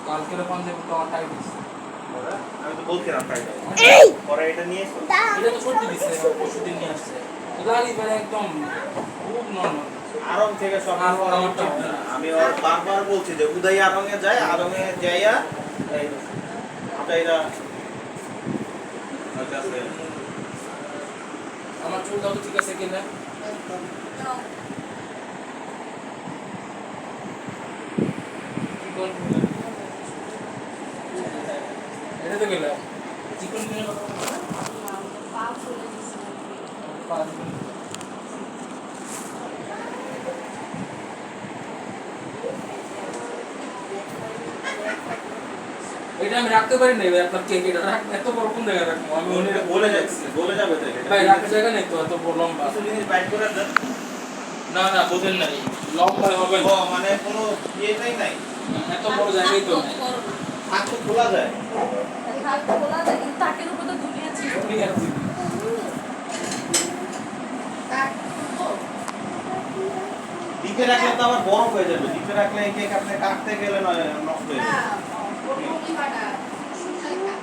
কালকের পাঞ্জাবি তো টাইট দিছে আমি তো বলছিলাম টাইট পরে এটা নিয়ে এসো এটা তো সত্যি দিছে পরশুদিন নিয়ে আসছে গাড়ি বেড়ে একদম খুব নরমাল আরং থেকে সব আমি ওর বারবার বলছি যে উদয় আরঙে যায় আরঙে যাইয়া এই আটাইরা আমার চুল দাও তো ঠিক আছে কিনা এটা তো গেল চিকন কিনে পা ফুলে দিছে পা এটা আমি রাখতে পারি না আপনার কেক এটা এত বড় কোন জায়গায় রাখবো আমি ওনে বলে যাচ্ছি বলে যাবে তো ভাই রাখার জায়গা নেই তো এত বড় লম্বা কিছু জিনিস বাইট করে দেন না না বোঝেন নাই লম্বা হবে ও মানে কোনো ইয়েটাই নাই এত বড় জায়গায় তো নাই হাত তো খোলা যায় হাত খোলা যায় কিন্তু তাকের উপর তো ঝুলিয়েছি ঠিক আছে ডিপে রাখলে তো আবার বরফ হয়ে যাবে ডিপে রাখলে এই কেক আপনি কাটতে গেলে নয় নষ্ট হয়ে যাবে না